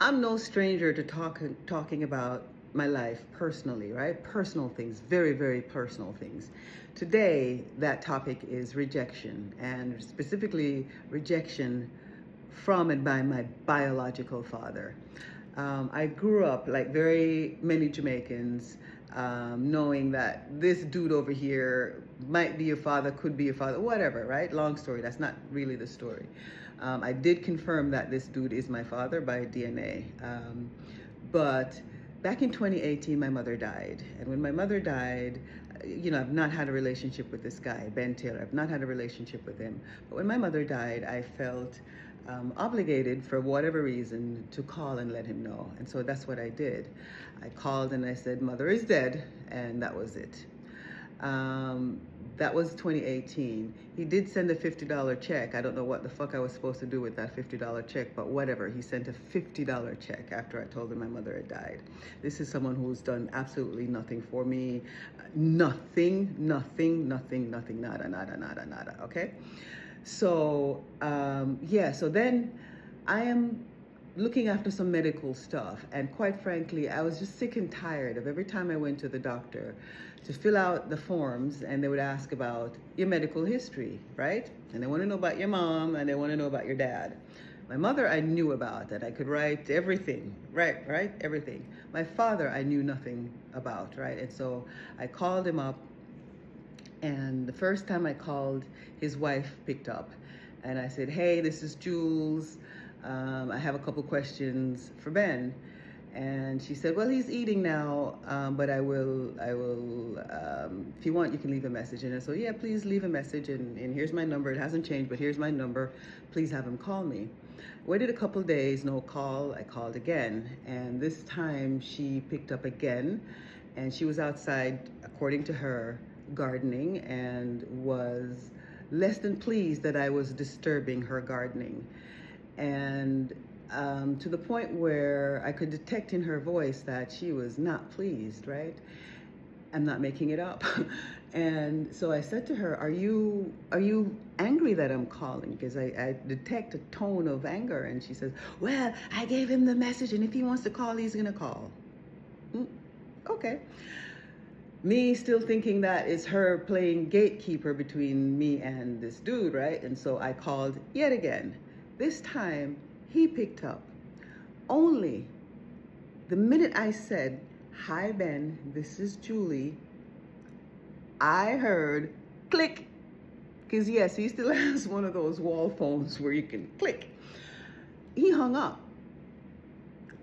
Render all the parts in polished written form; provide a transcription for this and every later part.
I'm no stranger to talking about my life personally, right? Personal things, very, very personal things. Today, that topic is rejection, and specifically rejection from and by my biological father. I grew up like very many Jamaicans, knowing that this dude over here might be your father, could be your father, whatever, right? Long story. That's not really the story. I did confirm that this dude is my father by DNA. But back in 2018, my mother died. And when my mother died, I've not had a relationship with this guy, Ben Taylor. I've not had a relationship with him. But when my mother died, I felt obligated for whatever reason to call and let him know. And so that's what I did. I called and I said, Mother is dead. And that was it. That was 2018. He did send a $50 check. I don't know what the fuck I was supposed to do with that $50 check, but whatever. He sent a $50 check after I told him my mother had died. This is someone who's done absolutely nothing for me. Nothing, nada, nada, okay? So, so then I am looking after some medical stuff, and quite frankly I was just sick and tired of every time I went to the doctor to fill out the forms and they would ask about your medical history, right? And they want to know about your mom and they want to know about your dad. My mother I knew about, and I could write everything, right, everything. My father I knew nothing about, right? And so I called him up, and the first time I called, his wife picked up, and I said, hey, this is Jules. I have a couple questions for Ben. And she said, well, he's eating now, but I will, if you want, you can leave a message. And I said, yeah, please leave a message. And here's my number. It hasn't changed, but here's my number. Please have him call me. Waited a couple days, no call. I called again. And this time she picked up again. And she was outside, according to her, gardening, and was less than pleased that I was disturbing her gardening. And to the point where I could detect in her voice that she was not pleased, right? I'm not making it up. And so I said to her, are you angry that I'm calling? Because I detect a tone of anger. And she says, well, I gave him the message, and if he wants to call, he's gonna call. Okay. Me still thinking that it's her playing gatekeeper between me and this dude, right? And so I called yet again. This time, he picked up. Only the minute I said, hi, Ben, this is Julie, I heard click. Because yes, he still has one of those wall phones where you can click. He hung up.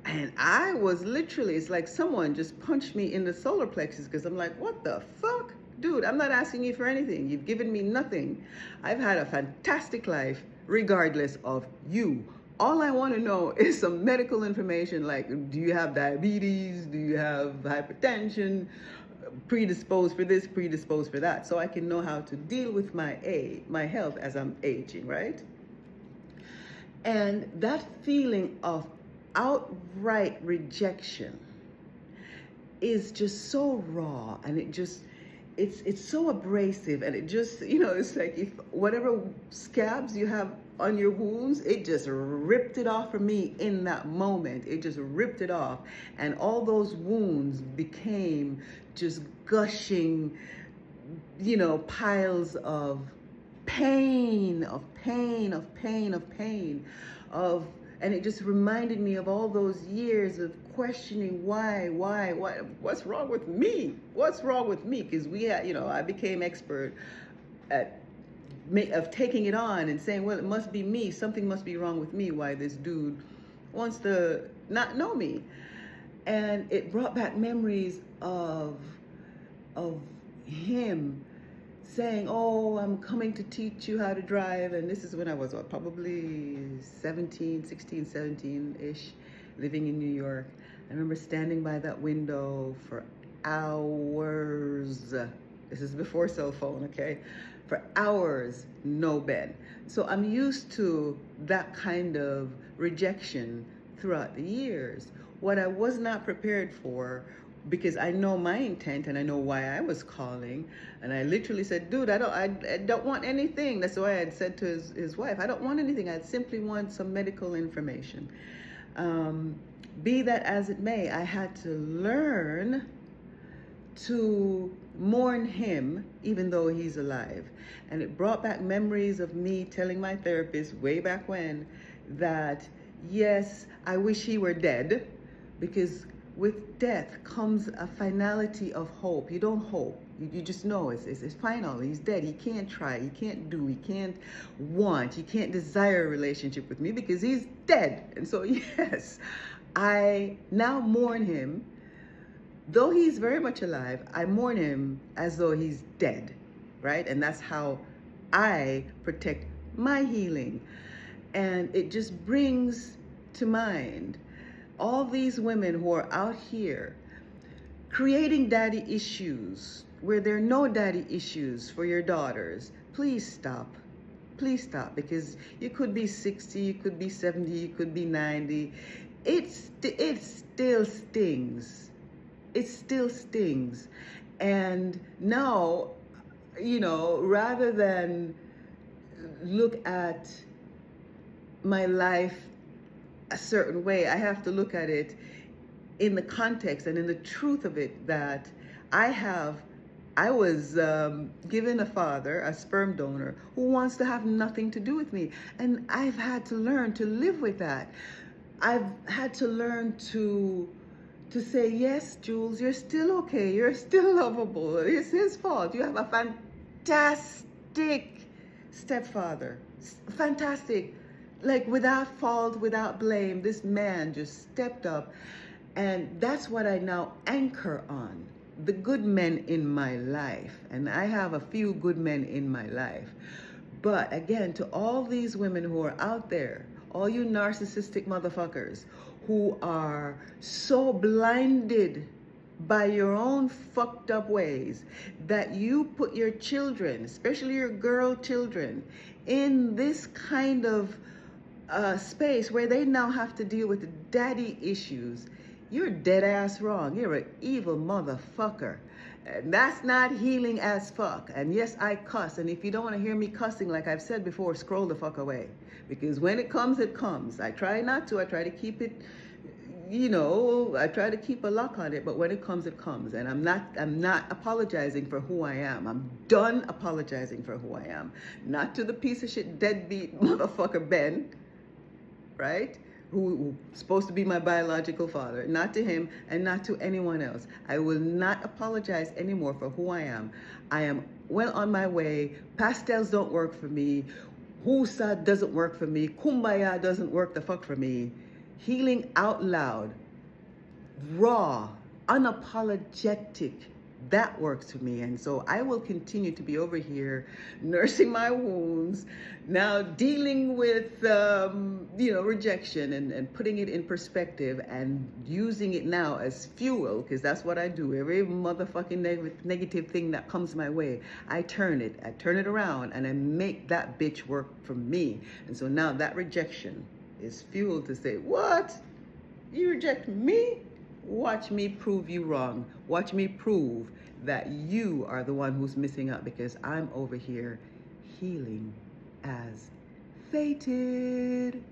And I was literally, it's like someone just punched me in the solar plexus, because I'm like, what the fuck? Dude, I'm not asking you for anything. You've given me nothing. I've had a fantastic life regardless of you. All I want to know is some medical information, like, do you have diabetes? Do you have hypertension? Predisposed for this, predisposed for that. So I can know how to deal with my health as I'm aging, right? And that feeling of outright rejection is just so raw, and it's so abrasive, and it just, it's like if whatever scabs you have on your wounds, it just ripped it off from me in that moment. It just ripped it off, and all those wounds became just gushing, piles of pain, and it just reminded me of all those years of questioning why, what's wrong with me? What's wrong with me? Because I became expert of taking it on and saying, well, it must be me. Something must be wrong with me. Why this dude wants to not know me? And it brought back memories of him saying, oh, I'm coming to teach you how to drive. And this is when I was probably 17-ish, living in New York. I remember standing by that window for hours. This is before cell phone, okay? For hours, no bed. So I'm used to that kind of rejection throughout the years. What I was not prepared for, because I know my intent and I know why I was calling, and I literally said, dude, I don't want anything. That's why I had said to his wife, I don't want anything. I simply want some medical information. Be that as it may, I had to learn to mourn him even though he's alive. And it brought back memories of me telling my therapist way back when that, yes, I wish he were dead, because with death comes a finality of hope. You don't hope. You just know it's final. He's dead. He can't try. He can't do. He can't want. He can't desire a relationship with me because he's dead. And so, yes, I now mourn him. Though he's very much alive, I mourn him as though he's dead, right? And that's how I protect my healing. And it just brings to mind all these women who are out here creating daddy issues where there are no daddy issues for your daughters. Please stop. Please stop, because you could be 60, you could be 70, you could be 90. It still stings. It still stings. And now, rather than look at my life a certain way, I have to look at it in the context and in the truth of it, that I was given a father, a sperm donor, who wants to have nothing to do with me. And I've had to learn to live with that. I've had to learn to say, yes, Jules, you're still okay. You're still lovable. It's his fault. You have a fantastic stepfather. Fantastic. Like, without fault, without blame, this man just stepped up. And that's what I now anchor on. The good men in my life. And I have a few good men in my life. But again, to all these women who are out there, all you narcissistic motherfuckers who are so blinded by your own fucked up ways that you put your children, especially your girl children, in this kind of space where they now have to deal with daddy issues, you're dead ass wrong. You're an evil motherfucker. And that's not healing as fuck. And yes, I cuss. And if you don't want to hear me cussing, like I've said before, scroll the fuck away. Because when it comes, it comes. I try not to. I try to keep it, I try to keep a lock on it. But when it comes, it comes. And I'm not apologizing for who I am. I'm done apologizing for who I am. Not to the piece of shit deadbeat motherfucker Ben, right? Who's supposed to be my biological father. Not to him and not to anyone else. I will not apologize anymore for who I am. I am well on my way. Pastels don't work for me. Husa doesn't work for me. Kumbaya doesn't work the fuck for me. Healing out loud, raw, unapologetic, that works for me. And so I will continue to be over here nursing my wounds, now dealing with rejection and putting it in perspective and using it now as fuel, because that's what I do. Every motherfucking negative thing that comes my way, I turn it around and I make that bitch work for me. And so now that rejection is fuel to say, what? You reject me? Watch me prove you wrong. Watch me prove that you are the one who's missing out, because I'm over here healing as fated.